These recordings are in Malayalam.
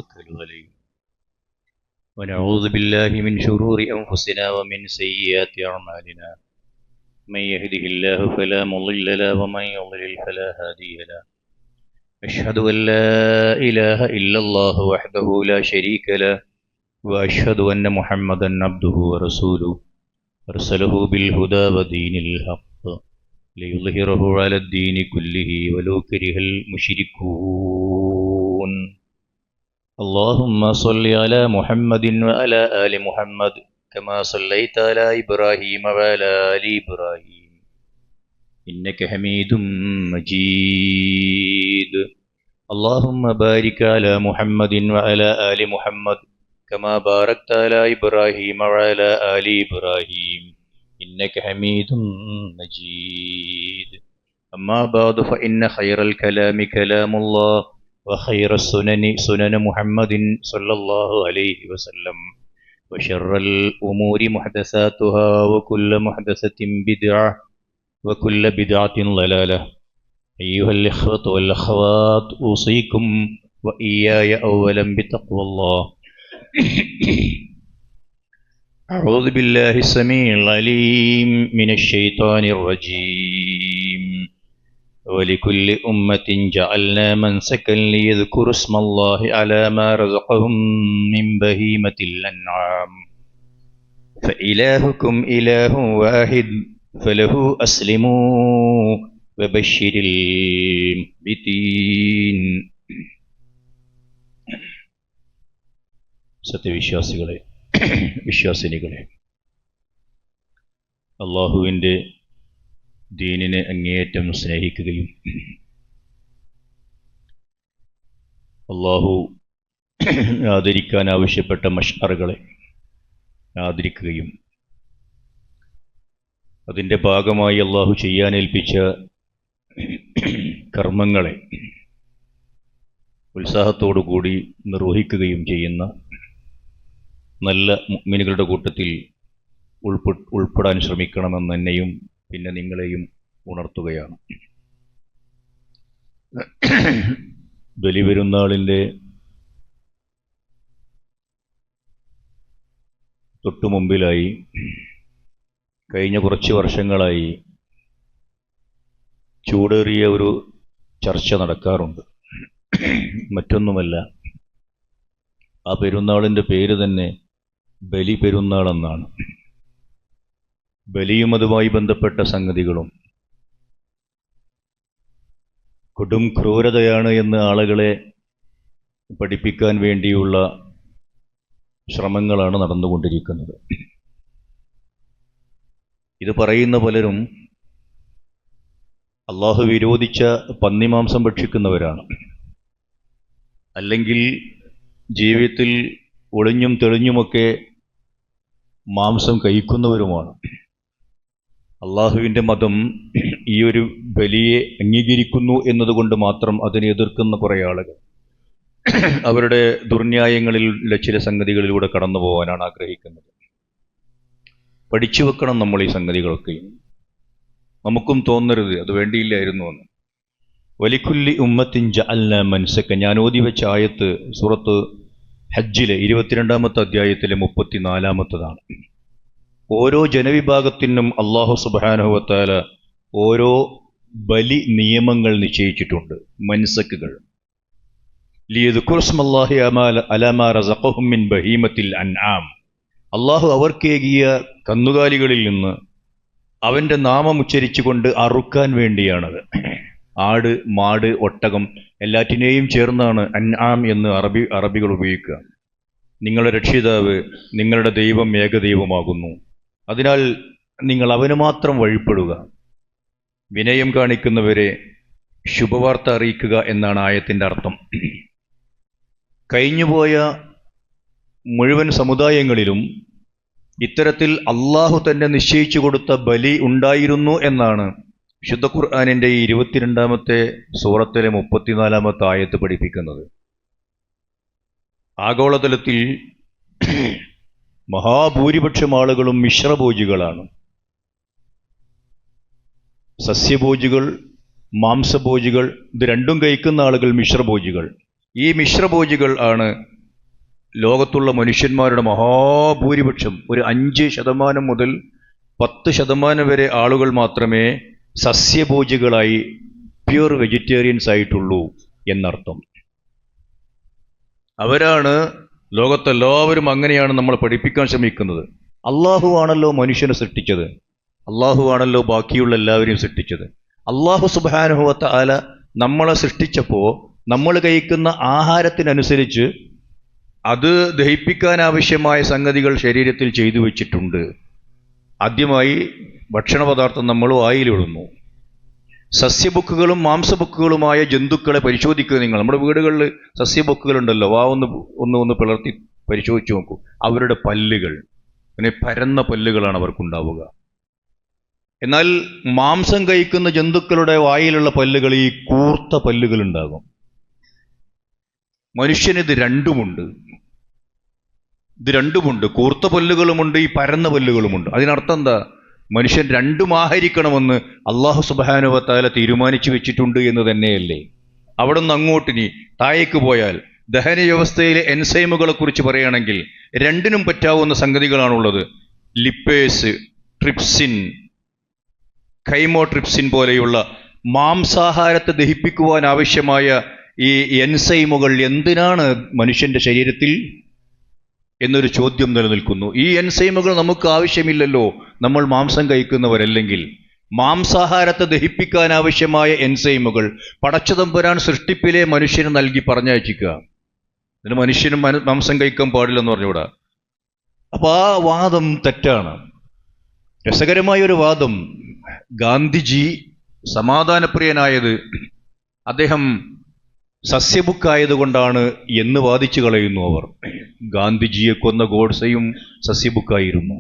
نتوكل عليه ونعوذ بالله من شرور أنفسنا ومن سيئات أعمالنا من يهده الله فلا مضل له ومن يضلل فلا هادي له أشهد أن لا إله إلا الله وحده لا شريك له وأشهد أن محمدا عبده ورسوله أرسله بالهدى ودين الحق ليظهره على الدين كله ولو كره المشركون اللهم صل على محمد وعلى آل محمد كما صليت على إبراهيم وعلى آل إبراهيم إنك حميد مجيد اللهم بارك على محمد وعلى آل محمد كما باركت على إبراهيم وعلى آل إبراهيم إنك حميد مجيد أما بعد فإن خير الكلام كلام الله وخير السنن سنن محمد صلى الله عليه وسلم وشر الأمور محدثاتها وكل محدثة بدعة وكل بدعة ضلالة أيها الإخوة والأخوات أوصيكم وإياي أولا بتقوى الله أعوذ بالله السميع العليم من الشيطان الرجيم ولكل أمة جعلنا منسكا ليذكروا اسم الله على ما رزقهم من بهيمة الأنعام فإلهكم إله واحد فله أسلموا وبشر المخبتين. സത്യവിശ്വാസികളെ, വിശ്വാസിനികളെ, അള്ളാഹുവിൻ്റെ ദീനിനെ അങ്ങേയറ്റം സ്നേഹിക്കുകയും അള്ളാഹു ആദരിക്കാൻ ആവശ്യപ്പെട്ട മഷ്അറുകളെ ആദരിക്കുകയും അതിൻ്റെ ഭാഗമായി അള്ളാഹു ചെയ്യാനേൽപ്പിച്ച കർമ്മങ്ങളെ ഉത്സാഹത്തോടുകൂടി നിർവഹിക്കുകയും ചെയ്യുന്ന നല്ല മുഅ്മിനുകളുടെ കൂട്ടത്തിൽ ഉൾപ്പെടാൻ ശ്രമിക്കണമെന്ന് എന്നെയും പിന്നെ നിങ്ങളെയും ഉണർത്തുകയാണ്. ബലിപെരുന്നാളിൻ്റെ തൊട്ടുമുമ്പിലായി കഴിഞ്ഞ കുറച്ച് വർഷങ്ങളായി ചൂടേറിയ ഒരു ചർച്ച നടക്കാറുണ്ട്. മറ്റൊന്നുമല്ല, ആ പെരുന്നാളിൻ്റെ പേര് തന്നെ ബലി പെരുന്നാളെന്നാണ്. ബലിയും അതുമായി ബന്ധപ്പെട്ട സംഗതികളും കൊടും ക്രൂരതയാണ് എന്ന് ആളുകളെ പഠിപ്പിക്കാൻ വേണ്ടിയുള്ള ശ്രമങ്ങളാണ് നടന്നുകൊണ്ടിരിക്കുന്നത്. ഇത് പറയുന്ന പലരും അള്ളാഹു വിരോധിച്ച പന്നിമാംസം ഭക്ഷിക്കുന്നവരാണ്, അല്ലെങ്കിൽ ജീവിതത്തിൽ ഒളിഞ്ഞും തെളിഞ്ഞുമൊക്കെ മാംസം കഴിക്കുന്നവരുമാണ്. അള്ളാഹുവിൻ്റെ മതം ഈ ഒരു ബലിയെ അംഗീകരിക്കുന്നു എന്നതുകൊണ്ട് മാത്രം അതിനെ എതിർക്കുന്ന കുറേ ആളുകൾ അവരുടെ ദുർന്യായങ്ങളിലുള്ള ചില സംഗതികളിലൂടെ കടന്നു പോകാനാണ് ആഗ്രഹിക്കുന്നത്. പഠിച്ചു വെക്കണം നമ്മൾ ഈ സംഗതികളൊക്കെ. നമുക്കും തോന്നരുത് അത് വേണ്ടിയില്ലായിരുന്നു എന്ന്. വലിക്കുല്ലി ഉമ്മത്തിൻ ജഅൽനാ മൻസക, ഞാൻ ഓതി വെച്ച ആയത്ത് സൂറത്ത് ഹജ്ജിലെ 22-ാമത്തെ അധ്യായത്തിലെ 34-ാമത്തതാണ്. ഓരോ ജനവിഭാഗത്തിനും അല്ലാഹു സുബ്ഹാനഹു വ തആല ഓരോ ബലി നിയമങ്ങൾ നിശ്ചയിച്ചിട്ടുണ്ട്, മൻസക്കുകൾ. ലിയദ്കുറുസ്മല്ലാഹി അലാ മാ റസഖഹും മിൻ ബഹീമത്തിൽ അൻആം, അല്ലാഹു അവർക്കേകിയ കന്നുകാലികളിൽ നിന്ന് അവൻ്റെ നാമം ഉച്ചരിച്ചുകൊണ്ട് അറുക്കാൻ വേണ്ടിയാണത്. ആട്, മാട്, ഒട്ടകം എല്ലാറ്റിനെയും ചേർന്നാണ് അൻആം എന്ന് അറബികൾ ഉപയോഗിക്കുക. നിങ്ങളുടെ രക്ഷിതാവ് നിങ്ങളുടെ ദൈവം ഏകദൈവമാകുന്നു, അതിനാൽ നിങ്ങൾ അവന് മാത്രം വഴിപ്പെടുക, വിനയം കാണിക്കുന്നവരെ ശുഭവാർത്ത അറിയിക്കുക എന്നാണ് ആയത്തിൻ്റെ അർത്ഥം. കഴിഞ്ഞുപോയ മുഴുവൻ സമുദായങ്ങളിലും ഇത്തരത്തിൽ അള്ളാഹു തന്നെ നിശ്ചയിച്ചു കൊടുത്ത ബലി ഉണ്ടായിരുന്നു എന്നാണ് വിശുദ്ധ ഖുർആനിൻ്റെ ഈ 22-ാമത്തെ സൂറത്തിലെ 34-ാമത്തെ ആയത്ത് പഠിപ്പിക്കുന്നത്. ആഗോളതലത്തിൽ മഹാഭൂരിപക്ഷം ആളുകളും മിശ്രഭോജികളാണ്. സസ്യഭോജികൾ, മാംസഭോജികൾ, ഇത് രണ്ടും കഴിക്കുന്ന ആളുകൾ മിശ്രഭോജികൾ. ഈ മിശ്രഭോജികൾ ആണ് ലോകത്തുള്ള മനുഷ്യന്മാരുടെ മഹാഭൂരിപക്ഷം. ഒരു 5% മുതൽ 10% വരെ ആളുകൾ മാത്രമേ സസ്യഭോജികളായി പ്യൂർ വെജിറ്റേറിയൻസ് ആയിട്ടുള്ളൂ എന്നർത്ഥം. അവരാണ് ലോകത്തെല്ലാവരും അങ്ങനെയാണ് നമ്മളെ പഠിപ്പിക്കാൻ ശ്രമിക്കുന്നത്. അള്ളാഹു ആണല്ലോ മനുഷ്യനെ സൃഷ്ടിച്ചത്, അള്ളാഹു ആണല്ലോ ബാക്കിയുള്ള എല്ലാവരെയും സൃഷ്ടിച്ചത്. അള്ളാഹു സുബ്ഹാനഹു വ തആല നമ്മളെ സൃഷ്ടിച്ചപ്പോൾ നമ്മൾ കഴിക്കുന്ന ആഹാരത്തിനനുസരിച്ച് അത് ദഹിപ്പിക്കാൻ ആവശ്യമായ സംഗതികൾ ശരീരത്തിൽ ചെയ്തു വെച്ചിട്ടുണ്ട്. ആദ്യമായി ഭക്ഷണപദാർത്ഥം നമ്മൾ വായിലിടുന്നു. സസ്യബുക്കുകളും മാംസബുക്കുകളുമായ ജന്തുക്കളെ പരിശോധിക്കുക. നിങ്ങൾ നമ്മുടെ വീടുകളിൽ സസ്യബുക്കുകളുണ്ടല്ലോ, ഒന്ന് പിളർത്തി പരിശോധിച്ച് നോക്കൂ. അവരുടെ പല്ലുകൾ പിന്നെ പരന്ന പല്ലുകളാണ് അവർക്കുണ്ടാവുക. എന്നാൽ മാംസം കഴിക്കുന്ന ജന്തുക്കളുടെ വായിലുള്ള പല്ലുകൾ ഈ കൂർത്ത പല്ലുകൾ ഉണ്ടാകും. മനുഷ്യനിത് രണ്ടുമുണ്ട്. കൂർത്ത പല്ലുകളുമുണ്ട്, ഈ പരന്ന പല്ലുകളുമുണ്ട്. അതിനർത്ഥം എന്താ? മനുഷ്യൻ രണ്ടും ആഹരിക്കണമെന്ന് അള്ളാഹു സുബ്ഹാനഹു വ തആല തീരുമാനിച്ചു വെച്ചിട്ടുണ്ട് എന്ന് തന്നെയല്ലേ. അവിടെ നിന്ന് അങ്ങോട്ടിനി താഴേക്ക് പോയാൽ ദഹന വ്യവസ്ഥയിലെ എൻസൈമുകളെ കുറിച്ച് പറയുകയാണെങ്കിൽ രണ്ടിനും പറ്റാവുന്ന സംഗതികളാണുള്ളത്. ലിപ്പേസ്, ട്രിപ്സിൻ, കൈമോട്രിപ്സിൻ പോലെയുള്ള മാംസാഹാരത്തെ ദഹിപ്പിക്കുവാൻ ആവശ്യമായ ഈ എൻസൈമുകൾ എന്തിനാണ് മനുഷ്യന്റെ ശരീരത്തിൽ എന്നൊരു ചോദ്യം നിലനിൽക്കുന്നു. ഈ എൻസൈമുകൾ നമുക്ക് ആവശ്യമില്ലല്ലോ, നമ്മൾ മാംസം കഴിക്കുന്നവരല്ലെങ്കിൽ. മാംസാഹാരത്തെ ദഹിപ്പിക്കാൻ ആവശ്യമായ എൻസൈമുകൾ പടച്ചതമ്പുരാൻ സൃഷ്ടിപ്പിലെ മനുഷ്യന് നൽകി പറഞ്ഞയച്ചിക്കുക. അതിന് മനുഷ്യനും മാംസം കഴിക്കാൻ പാടില്ലെന്ന് പറഞ്ഞുകൂടാ. അപ്പൊ ആ വാദം തെറ്റാണ്. രസകരമായ ഒരു വാദം. ഗാന്ധിജി സമാധാനപ്രിയനായത് അദ്ദേഹം സസ്യബുക്കായതുകൊണ്ടാണ് എന്ന് വാദിച്ചു കളയുന്നു അവർ. ഗാന്ധിജിയെ കൊന്ന ഗോഡ്സെയും സസ്യബുക്കായിരുന്നു.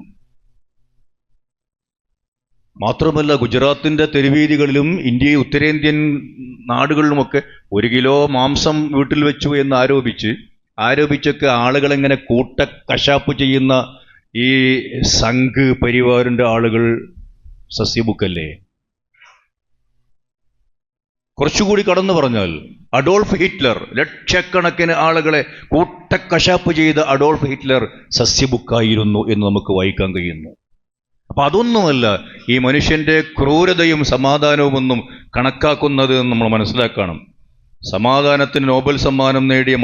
മാത്രമല്ല, ഗുജറാത്തിന്റെ തെരുവീതികളിലും ഇന്ത്യയെ ഉത്തരേന്ത്യൻ നാടുകളിലുമൊക്കെ 1 കിലോ മാംസം വീട്ടിൽ വെച്ചു എന്ന് ആരോപിച്ചൊക്കെ ആളുകളെങ്ങനെ കശാപ്പ് ചെയ്യുന്ന ഈ സംഘ് പരിവാറിന്റെ ആളുകൾ സസ്യബുക്കല്ലേ? കുറച്ചുകൂടി കടന്നു പറഞ്ഞാൽ അഡോൾഫ് ഹിറ്റ്ലർ, ലക്ഷക്കണക്കിന് ആളുകളെ കശാപ്പ് ചെയ്ത അഡോൾഫ് ഹിറ്റ്ലർ സസ്യബുക്കായിരുന്നു എന്ന് നമുക്ക് വായിക്കാൻ കഴിയുന്നു. അപ്പൊ അതൊന്നുമല്ല ഈ മനുഷ്യന്റെ ക്രൂരതയും സമാധാനവും ഒന്നും കണക്കാക്കുന്നത് നമ്മൾ മനസ്സിലാക്കണം. സമാധാനത്തിന് നോബൽ സമ്മാനം നേടിയ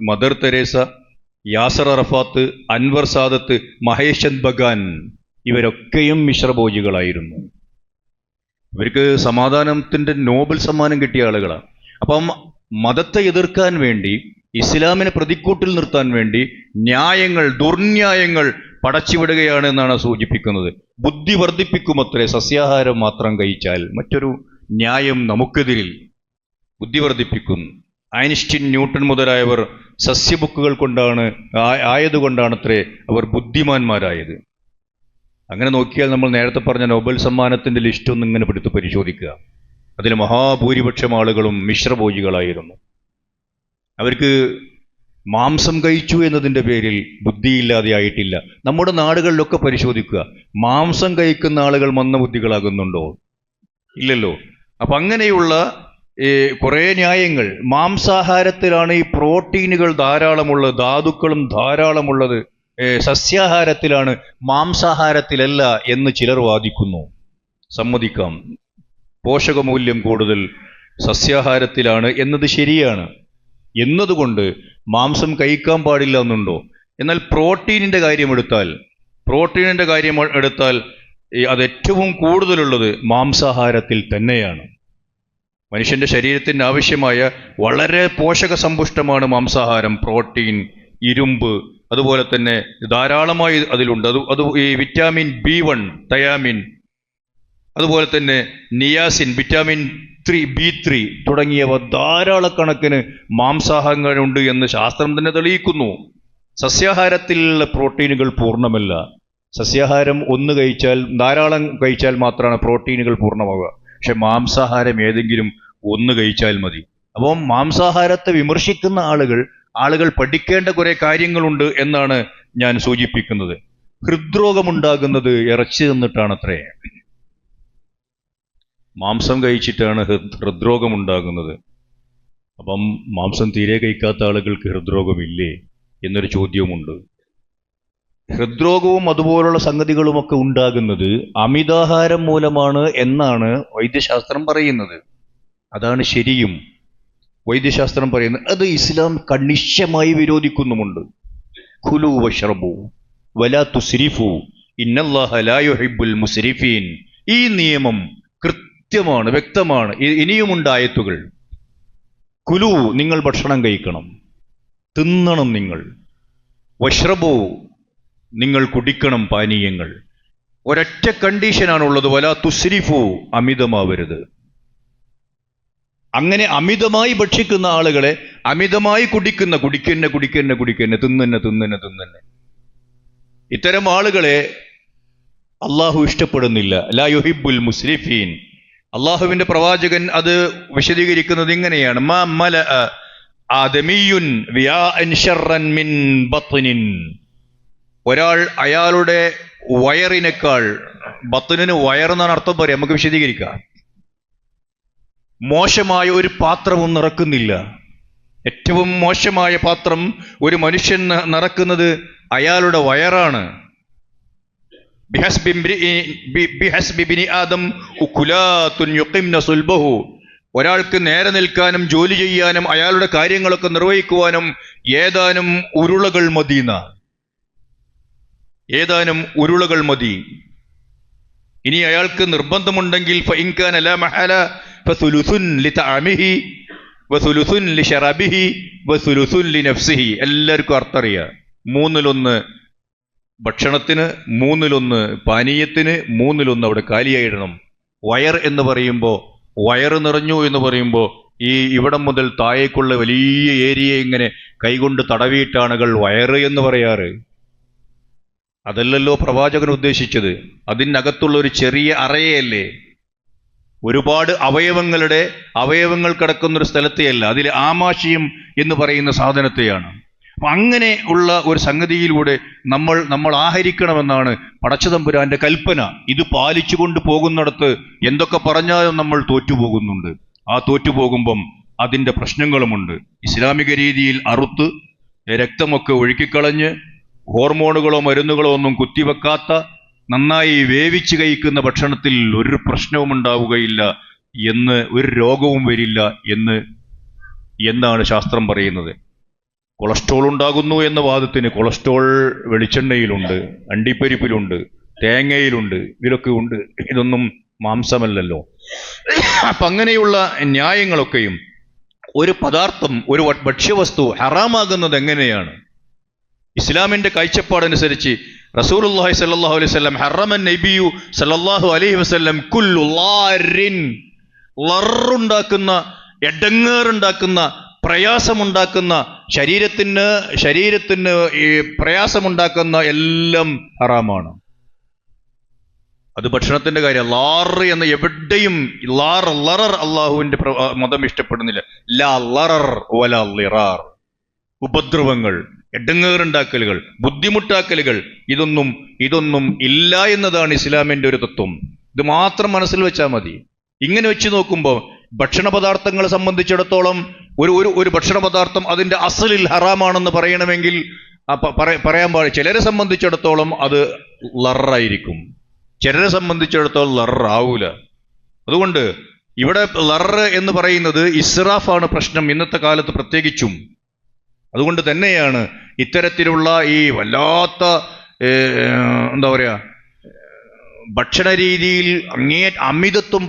മദർ തെരേസ, യാസർ അറഫാത്ത്, അൻവർ സാദത്ത്, മഹേഷ് ബഗാൻ ഇവരൊക്കെയും മിശ്രഭോജികളായിരുന്നു. ഇവർക്ക് സമാധാനത്തിന്റെ നോബൽ സമ്മാനം കിട്ടിയ ആളുകളാണ്. അപ്പം മതത്തെ എതിർക്കാൻ വേണ്ടി, ഇസ്ലാമിനെ പ്രതിക്കൂട്ടിൽ നിർത്താൻ വേണ്ടി ദുർന്യായങ്ങൾ പടച്ചുവിടുകയാണ് എന്നാണ് സൂചിപ്പിക്കുന്നത്. ബുദ്ധി വർദ്ധിപ്പിക്കുമത്രേ സസ്യാഹാരം മാത്രം കഴിച്ചാൽ. മറ്റൊരു ന്യായം നമുക്കെതിരിൽ ബുദ്ധി വർദ്ധിപ്പിക്കുന്നു. ഐൻസ്റ്റീൻ, ന്യൂട്ടൺ മുതലായവർ സസ്യബുക്കുകൾ ആയതുകൊണ്ടാണത്രേ അവർ ബുദ്ധിമാന്മാരായത്. അങ്ങനെ നോക്കിയാൽ നമ്മൾ നേരത്തെ പറഞ്ഞ നോബൽ സമ്മാനത്തിന്റെ ലിസ്റ്റ് ഒന്ന് ഇങ്ങനെ എടുത്ത് പരിശോധിക്കുക. അതിൽ മഹാഭൂരിപക്ഷം ആളുകളും മിശ്രഭോജികളായിരുന്നു. അവർക്ക് മാംസം കഴിച്ചു എന്നതിൻ്റെ പേരിൽ ബുദ്ധിയില്ലാതെ ആയിട്ടില്ല. നമ്മുടെ നാടുകളിലൊക്കെ പരിശോധിക്കുക, മാംസം കഴിക്കുന്ന ആളുകൾ മന്ദബുദ്ധികളാകുന്നുണ്ടോ? ഇല്ലല്ലോ. അപ്പൊ അങ്ങനെയുള്ള കുറേ ന്യായങ്ങൾ. മാംസാഹാരത്തിലാണ് ഈ പ്രോട്ടീനുകൾ ധാരാളമുള്ളത്, ധാതുക്കളും ധാരാളമുള്ളത്. സസ്യാഹാരത്തിലാണ്, മാംസാഹാരത്തിലല്ല എന്ന് ചിലർ വാദിക്കുന്നു. സമ്മതിക്കാം, പോഷകമൂല്യം കൂടുതൽ സസ്യാഹാരത്തിലാണ് എന്നത് ശരിയാണ്. എന്നതുകൊണ്ട് മാംസം കഴിക്കാൻ പാടില്ല എന്നുണ്ടോ? എന്നാൽ പ്രോട്ടീനിന്റെ കാര്യം എടുത്താൽ അത് ഏറ്റവും കൂടുതലുള്ളത് മാംസാഹാരത്തിൽ തന്നെയാണ്. മനുഷ്യന്റെ ശരീരത്തിന് ആവശ്യമായ വളരെ പോഷക സമ്പുഷ്ടമാണ് മാംസാഹാരം. പ്രോട്ടീൻ, ഇരുമ്പ്, അതുപോലെ തന്നെ ധാരാളമായി അതിലുണ്ട്. അത് ഈ വിറ്റാമിൻ B1, തയാമിൻ, അതുപോലെ തന്നെ നിയാസിൻ, വിറ്റാമിൻ B3 തുടങ്ങിയവ ധാരാളക്കണക്കിന് മാംസാഹാരങ്ങളുണ്ട് എന്ന് ശാസ്ത്രം തന്നെ തെളിയിക്കുന്നു. സസ്യാഹാരത്തിലുള്ള പ്രോട്ടീനുകൾ പൂർണ്ണമല്ല. സസ്യാഹാരം ധാരാളം കഴിച്ചാൽ മാത്രമാണ് പ്രോട്ടീനുകൾ പൂർണ്ണമാവുക. പക്ഷെ മാംസാഹാരം ഏതെങ്കിലും ഒന്ന് കഴിച്ചാൽ മതി. അപ്പം മാംസാഹാരത്തെ വിമർശിക്കുന്ന ആളുകൾ പഠിക്കേണ്ട കുറെ കാര്യങ്ങളുണ്ട് എന്നാണ് ഞാൻ സൂചിപ്പിക്കുന്നത്. ഹൃദ്രോഗമുണ്ടാകുന്നത് ഇറച്ചി തിന്നിട്ടാണത്രേ. മാംസം കഴിച്ചിട്ടാണ് ഹൃദ്രോഗമുണ്ടാകുന്നത്. അപ്പം മാംസം തീരെ കഴിക്കാത്ത ആളുകൾക്ക് ഹൃദ്രോഗമില്ലേ എന്നൊരു ചോദ്യവുമുണ്ട്. ഹൃദ്രോഗവും അതുപോലുള്ള സംഗതികളുമൊക്കെ ഉണ്ടാകുന്നത് അമിതാഹാരം മൂലമാണ് എന്നാണ് വൈദ്യശാസ്ത്രം പറയുന്നത്. അതാണ് ശരിയും. വൈദ്യശാസ്ത്രം പറയുന്നത് അത് ഇസ്ലാം കണിശമായി വിരോധിക്കുന്നുമുണ്ട്. ഖുലു വശ്റബു വലാ തുസ്രിഫു ഇന്നല്ലാഹ ലാ യുഹിബ്ബുൽ മുസ്രിഫീൻ. ഈ നിയമം കൃത്യമാണ്, വ്യക്തമാണ്. ഇനിയുമുണ്ട് ആയത്തുകൾ. കുലു, നിങ്ങൾ ഭക്ഷണം കഴിക്കണം, തിന്നണം. നിങ്ങൾ വശ്റബു, നിങ്ങൾ കുടിക്കണം പാനീയങ്ങൾ. ഒരൊറ്റ കണ്ടീഷനാണുള്ളത്, വലാ തുസ്രിഫു, അമിതമാവരുത്. അങ്ങനെ അമിതമായി ഭക്ഷിക്കുന്ന ആളുകളെ അമിതമായി കുടിക്കന്നെ തിന്നന്നെ. ഇത്തരം ആളുകളെ അള്ളാഹു ഇഷ്ടപ്പെടുന്നില്ല. ലാ യുഹിബ്ബുൽ മുസ്രിഫീൻ. അള്ളാഹുവിന്റെ പ്രവാചകൻ അത് വിശദീകരിക്കുന്നത് ഇങ്ങനെയാണ്: മാ മലഅ ആദമിയുൻ വിയാഅൻ ശർറൻ മിൻ ബത്നിൻ. ഒരാൾ അയാളുടെ വയറിനേക്കാൾ, ബത്നിന് വയറെന്നാണ് അർത്ഥം പറയാം, നമുക്ക് വിശദീകരിക്കാം, മോശമായ ഒരു പാത്രവും നിറക്കുന്നില്ല. ഏറ്റവും മോശമായ പാത്രം ഒരു മനുഷ്യൻ നിറക്കുന്നത് അയാളുടെ വയറാണ്. ഒരാൾക്ക് നേരെ നിൽക്കാനും ജോലി ചെയ്യാനും അയാളുടെ കാര്യങ്ങളൊക്കെ നിർവഹിക്കുവാനും ഏതാനും ഉരുളകൾ മതി. ഇനി അയാൾക്ക് നിർബന്ധമുണ്ടെങ്കിൽ എല്ലാവർക്കും അർത്ഥറിയാം. 1/3 ഭക്ഷണത്തിന്, 1/3 പാനീയത്തിന്, 1/3 അവിടെ കാലിയായിടണം. വയർ എന്ന് പറയുമ്പോൾ, വയറ് നിറഞ്ഞു എന്ന് പറയുമ്പോൾ ഈ ഇവിടം മുതൽ താഴേക്കുള്ള വലിയ ഏരിയ ഇങ്ങനെ കൈകൊണ്ട് തടവിയിട്ടാണുകൾ വയറ് എന്ന് പറയാറ്. അതല്ലല്ലോ പ്രവാചകൻ ഉദ്ദേശിച്ചത്. അതിനകത്തുള്ള ഒരു ചെറിയ അറയല്ലേ, ഒരുപാട് അവയവങ്ങൾ കിടക്കുന്നൊരു സ്ഥലത്തെയല്ല, അതിൽ ആമാശയം എന്ന് പറയുന്ന സാധനത്തെയാണ്. അപ്പൊ അങ്ങനെ ഉള്ള ഒരു സംഗതിയിലൂടെ നമ്മൾ ആഹരിക്കണമെന്നാണ് പടച്ചതമ്പുരാന്റെ കൽപ്പന. ഇത് പാലിച്ചുകൊണ്ട് പോകുന്നിടത്ത് എന്തൊക്കെ പറഞ്ഞാലും നമ്മൾ തോറ്റുപോകുന്നുണ്ട്. ആ തോറ്റുപോകുമ്പം അതിൻ്റെ പ്രശ്നങ്ങളുമുണ്ട്. ഇസ്ലാമിക രീതിയിൽ അറുത്ത് രക്തമൊക്കെ ഒഴുക്കിക്കളഞ്ഞ് ഹോർമോണുകളോ മരുന്നുകളോ ഒന്നും കുത്തിവെക്കാത്ത നന്നായി വേവിച്ച് കഴിക്കുന്ന ഭക്ഷണത്തിൽ ഒരു പ്രശ്നവും ഉണ്ടാവുകയില്ല എന്ന്, ഒരു രോഗവും വരില്ല എന്നാണ് ശാസ്ത്രം പറയുന്നത്. കൊളസ്ട്രോൾ ഉണ്ടാകുന്നു എന്ന വാദത്തിന് കൊളസ്ട്രോൾ വെളിച്ചെണ്ണയിലുണ്ട്, അണ്ടിപ്പരിപ്പിലുണ്ട്, തേങ്ങയിലുണ്ട്, ഇതിലൊക്കെ ഉണ്ട്. ഇതൊന്നും മാംസമല്ലല്ലോ. അപ്പം അങ്ങനെയുള്ള ന്യായങ്ങളൊക്കെയും, ഒരു പദാർത്ഥം, ഒരു ഭക്ഷ്യവസ്തു ഹറാമാകുന്നത് എങ്ങനെയാണ്? ഇസ്ലാമിന്റെ കാഴ്ചപ്പാടനുസരിച്ച് റസൂലുള്ളാഹി സ്വല്ലല്ലാഹു അലൈഹി വസല്ലം ഹറമൻ നബിയു സ്വല്ലല്ലാഹു അലൈഹി വസല്ലം കുല്ലു ളാരിൻ, ലറുണ്ടാക്കുന്ന, എടങ്ങേറുണ്ടാക്കുന്ന, പ്രയാസമുണ്ടാക്കുന്ന, ശരീരത്തിന് ഈ പ്രയാസമുണ്ടാക്കുന്ന എല്ലാം ഹറാമാണ്. അത് ഭക്ഷണത്തിന്റെ കാര്യം. ലാറ് എന്ന എവിടെയും ലറർ അള്ളാഹുവിന്റെ മതം ഇഷ്ടപ്പെടുന്നില്ല. ലാ ലറർ വലാ ളിറാർ. ഉപദ്രവങ്ങൾ, എടങ്ങേറുണ്ടാക്കലുകൾ, ബുദ്ധിമുട്ടാക്കലുകൾ, ഇതൊന്നും ഇല്ല എന്നതാണ് ഇസ്ലാമിന്റെ ഒരു തത്വം. ഇത് മാത്രം മനസ്സിൽ വെച്ചാൽ മതി. ഇങ്ങനെ വെച്ച് നോക്കുമ്പോൾ ഭക്ഷണ പദാർത്ഥങ്ങളെ സംബന്ധിച്ചിടത്തോളം ഒരു ഭക്ഷണ പദാർത്ഥം അതിന്റെ അസലിൽ ഹറാമാണെന്ന് പറയണമെങ്കിൽ പറയാൻ പാടില്ല. ചിലരെ സംബന്ധിച്ചിടത്തോളം അത് ലറായിരിക്കും, ചിലരെ സംബന്ധിച്ചിടത്തോളം ലറാവൂല. അതുകൊണ്ട് ഇവിടെ ലറ് എന്ന് പറയുന്നത് ഇസ്റാഫാണ് പ്രശ്നം, ഇന്നത്തെ കാലത്ത് പ്രത്യേകിച്ചും. അതുകൊണ്ട് തന്നെയാണ് ഇത്തരത്തിലുള്ള ഈ വല്ലാത്ത എന്താ പറയാ ഭക്ഷണ രീതിയിൽ അമിതത്വം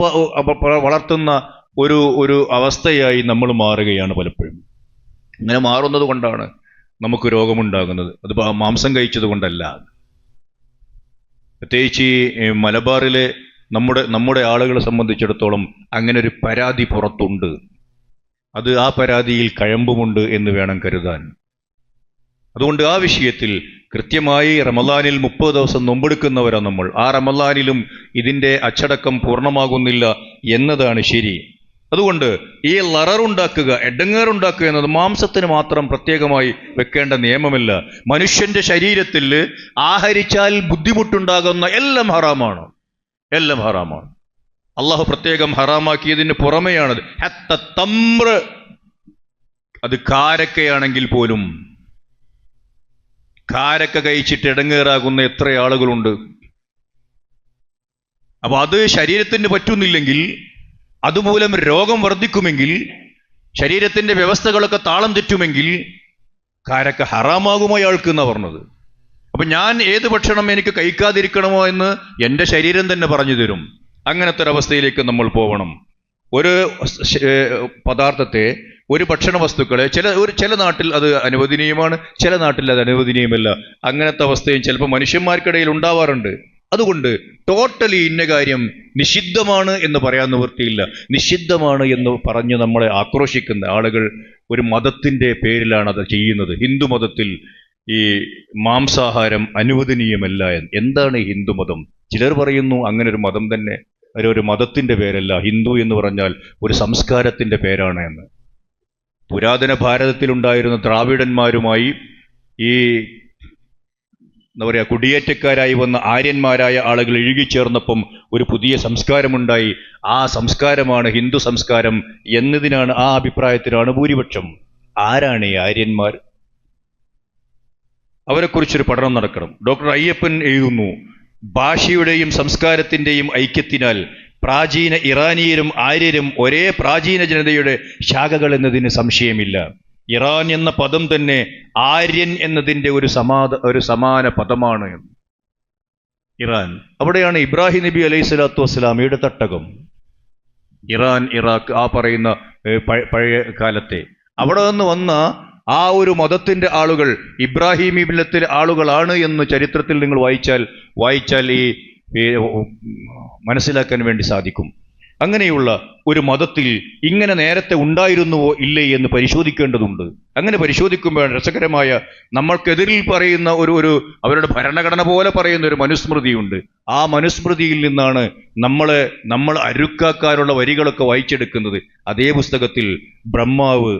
വളർത്തുന്ന ഒരു അവസ്ഥയായി നമ്മൾ മാറുകയാണ് പലപ്പോഴും. ഇങ്ങനെ മാറുന്നത് കൊണ്ടാണ് നമുക്ക് രോഗമുണ്ടാകുന്നത്. അത് മാംസം കഴിച്ചത് കൊണ്ടല്ല. പ്രത്യേകിച്ച് ഈ മലബാറിലെ നമ്മുടെ ആളുകളെ സംബന്ധിച്ചിടത്തോളം അങ്ങനെ ഒരു പരാതി പുറത്തുണ്ട്. അത് ആ പരാതിയിൽ കഴമ്പുമുണ്ട് എന്ന് വേണം കരുതാൻ. അതുകൊണ്ട് ആ വിഷയത്തിൽ കൃത്യമായി റമളാനിൽ 30 ദിവസം നോമ്പെടുക്കുന്നവരാണ് നമ്മൾ. ആ റമളാനിലും ഇതിൻ്റെ അച്ചടക്കം പൂർണ്ണമാകുന്നില്ല എന്നതാണ് ശരി. അതുകൊണ്ട് ഈ ലററുണ്ടാക്കുക, എടങ്ങേറുണ്ടാക്കുക എന്നത് മാംസത്തിന് മാത്രം പ്രത്യേകമായി വെക്കേണ്ട നിയമമല്ല. മനുഷ്യന്റെ ശരീരത്തിൽ ആഹരിച്ചാൽ ബുദ്ധിമുട്ടുണ്ടാകുന്ന എല്ലാം ഹറാമാണ്, എല്ലാം ഹറാമാണ്. അള്ളാഹു പ്രത്യേകം ഹറാമാക്കിയതിന് പുറമെയാണത്. ഹത്ത തംറ്, അത് കാരക്കയാണെങ്കിൽ പോലും കാരക്ക കഴിച്ചിട്ട് ഇടങ്ങേറാകുന്ന എത്ര ആളുകളുണ്ട്. അപ്പൊ അത് ശരീരത്തിന് പറ്റുന്നില്ലെങ്കിൽ, അതുമൂലം രോഗം വർദ്ധിക്കുമെങ്കിൽ, ശരീരത്തിന്റെ വ്യവസ്ഥകളൊക്കെ താളം തെറ്റുമെങ്കിൽ കാരക്ക ഹറാമാകുമോ അയാൾക്ക് എന്നാ പറഞ്ഞത്. അപ്പൊ ഞാൻ ഏത് ഭക്ഷണം എനിക്ക് കഴിക്കാതിരിക്കണമോ എന്ന് എൻ്റെ ശരീരം തന്നെ പറഞ്ഞു തരും. അങ്ങനത്തെ ഒരവസ്ഥയിലേക്ക് നമ്മൾ പോകണം. ഒരു പദാർത്ഥത്തെ, ഒരു ഭക്ഷണ വസ്തുക്കളെ ചില നാട്ടിൽ അത് അനുവദനീയമാണ്, ചില നാട്ടിൽ അത് അനുവദനീയമല്ല. അങ്ങനത്തെ അവസ്ഥയും ചിലപ്പോൾ മനുഷ്യന്മാർക്കിടയിൽ ഉണ്ടാവാറുണ്ട്. അതുകൊണ്ട് ടോട്ടലി ഇന്ന കാര്യം നിഷിദ്ധമാണ് എന്ന് പറയാൻ നിവൃത്തിയില്ല. നിഷിദ്ധമാണ് എന്ന് പറഞ്ഞ് നമ്മളെ ആക്രോശിക്കുന്ന ആളുകൾ ഒരു മതത്തിന്റെ പേരിലാണ് അത് ചെയ്യുന്നത്. ഹിന്ദു മതത്തിൽ ഈ മാംസാഹാരം അനുവദനീയമല്ല എന്ന്. എന്താണ് ഈ ഹിന്ദുമതം? ചിലർ പറയുന്നു അങ്ങനെ ഒരു മതം തന്നെ, ഒരു മതത്തിന്റെ പേരല്ല, ഹിന്ദു എന്ന് പറഞ്ഞാൽ ഒരു സംസ്കാരത്തിന്റെ പേരാണ് എന്ന്. പുരാതന ഭാരതത്തിലുണ്ടായിരുന്ന ദ്രാവിഡന്മാരുമായി ഈ എന്താ പറയുക, കുടിയേറ്റക്കാരായി വന്ന ആര്യന്മാരായ ആളുകൾ ഇഴുകിച്ചേർന്നപ്പം ഒരു പുതിയ സംസ്കാരമുണ്ടായി. ആ സംസ്കാരമാണ് ഹിന്ദു സംസ്കാരം എന്നതിനാണ്, ആ അഭിപ്രായത്തിലാണ് ഭൂരിപക്ഷം. ആരാണ് ഈ ആര്യന്മാർ? അവരെക്കുറിച്ചൊരു പഠനം നടക്കണം. ഡോക്ടർ അയ്യപ്പൻ എഴുതുന്നു, ഭാഷയുടെയും സംസ്കാരത്തിന്റെയും ഐക്യത്തിനാൽ പ്രാചീന ഇറാനിയരും ആര്യരും ഒരേ പ്രാചീന ജനതയുടെ ശാഖകൾ എന്നതിന് സംശയമില്ല. ഇറാൻ എന്ന പദം തന്നെ ആര്യൻ എന്നതിൻ്റെ ഒരു സമാന പദമാണ്. ഇറാൻ, അവിടെയാണ് ഇബ്രാഹിം നബി അലൈഹി സ്വലാത്തു വസ്സലാമയുടെ തട്ടകം. ഇറാൻ, ഇറാഖ്, ആ പറയുന്ന പഴയ കാലത്തെ അവിടെ നിന്ന് വന്ന ആ ഒരു മതത്തിന്റെ ആളുകൾ ഇബ്രാഹിമി മില്ലത്തിലെ ആളുകളാണ് എന്ന് ചരിത്രത്തിൽ നിങ്ങൾ വായിച്ചാൽ ഈ മനസ്സിലാക്കാൻ വേണ്ടി സാധിക്കും. അങ്ങനെയുള്ള ഒരു മതത്തിൽ ഇങ്ങനെ നേരത്തെ ഉണ്ടായിരുന്നുവോ ഇല്ലേ എന്ന് പരിശോധിക്കേണ്ടതുണ്ട്. അങ്ങനെ പരിശോധിക്കുമ്പോൾ രസകരമായ, നമ്മൾക്കെതിരിൽ പറയുന്ന ഒരു അവരുടെ ഭരണഘടന പോലെ പറയുന്ന ഒരു മനുസ്മൃതിയുണ്ട്. ആ മനുസ്മൃതിയിൽ നിന്നാണ് നമ്മൾ അരുക്കാക്കാനുള്ള വരികളൊക്കെ വായിച്ചെടുക്കുന്നത്. അതേ പുസ്തകത്തിൽ ബ്രഹ്മാവ്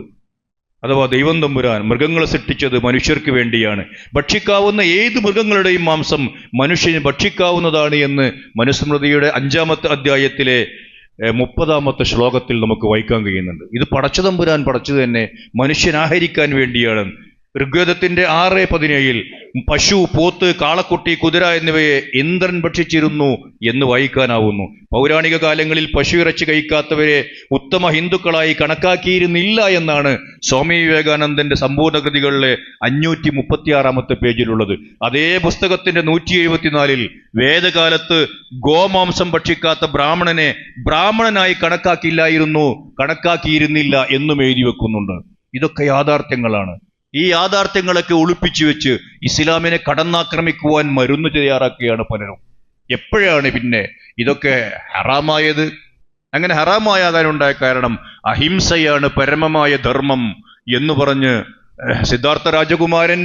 അഥവാ ദൈവം തമ്പുരാൻ മൃഗങ്ങളെ സൃഷ്ടിച്ചത് മനുഷ്യർക്ക് വേണ്ടിയാണ്, ഭക്ഷിക്കാവുന്ന ഏത് മൃഗങ്ങളുടെയും മാംസം മനുഷ്യന് ഭക്ഷിക്കാവുന്നതാണ് എന്ന് മനുസ്മൃതിയുടെ 5-ാമത്തെ അധ്യായത്തിലെ 30-ാമത്തെ ശ്ലോകത്തിൽ നമുക്ക് വായിക്കാൻ കഴിയുന്നുണ്ട്. ഇത് പടച്ച തമ്പുരാൻ പടച്ചത് തന്നെ മനുഷ്യനാഹരിക്കാൻ വേണ്ടിയാണ്. ഋഗ്വേദത്തിന്റെ 6:17 പശു, പോത്ത്, കാളക്കുട്ടി, കുതിര എന്നിവയെ ഇന്ദ്രൻ ഭക്ഷിച്ചിരുന്നു എന്ന് വായിക്കാനാവുന്നു. പൗരാണിക കാലങ്ങളിൽ പശു ഇറച്ചി കഴിക്കാത്തവരെ ഉത്തമ ഹിന്ദുക്കളായി കണക്കാക്കിയിരുന്നില്ല എന്നാണ് സ്വാമി വിവേകാനന്ദന്റെ സമ്പൂർണ്ണ കൃതികളിലെ 536-ാമത്തെ പേജിലുള്ളത്. അതേ പുസ്തകത്തിന്റെ 174 വേദകാലത്ത് ഗോമാംസം ഭക്ഷിക്കാത്ത ബ്രാഹ്മണനെ ബ്രാഹ്മണനായി കണക്കാക്കിയിരുന്നില്ല എന്നും എഴുതി വെക്കുന്നുണ്ട്. ഇതൊക്കെ യാഥാർത്ഥ്യങ്ങളാണ്. ഈ യാഥാർത്ഥ്യങ്ങളൊക്കെ ഒളിപ്പിച്ചു വെച്ച് ഇസ്ലാമിനെ കടന്നാക്രമിക്കുവാൻ മരുന്ന് തയ്യാറാക്കുകയാണ് പലരും. എപ്പോഴാണ് പിന്നെ ഇതൊക്കെ ഹറാമായത്? അങ്ങനെ ഹറാമായതാനുണ്ടായ കാരണം അഹിംസയാണ് പരമമായ ധർമ്മം എന്ന് പറഞ്ഞ് സിദ്ധാർത്ഥ രാജകുമാരൻ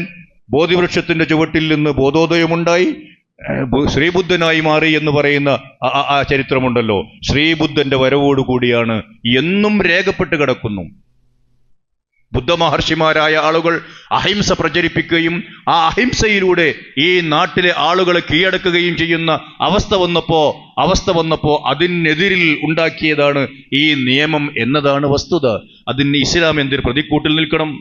ബോധിവൃക്ഷത്തിന്റെ ചുവട്ടിൽ നിന്ന് ബോധോദയമുണ്ടായി ശ്രീബുദ്ധനായി മാറി എന്ന് പറയുന്ന ആ ചരിത്രമുണ്ടല്ലോ. ശ്രീബുദ്ധന്റെ വരവോടുകൂടിയാണ് എന്നും രേഖപ്പെട്ട് കിടക്കുന്നു. ബുദ്ധമഹർഷിമാരായ ആളുകൾ അഹിംസ പ്രചരിപ്പിക്കുകയും ആ അഹിംസയിലൂടെ ഈ നാട്ടിലെ ആളുകളെ കീഴടക്കുകയും ചെയ്യുന്ന അവസ്ഥ വന്നപ്പോ അതിനെതിരിൽ ഉണ്ടാക്കിയതാണ് ഈ നിയമം എന്നതാണ് വസ്തുത. അതിന് ഇസ്ലാം എന്തൊരു പ്രതിക്കൂട്ടിൽ നിൽക്കണം?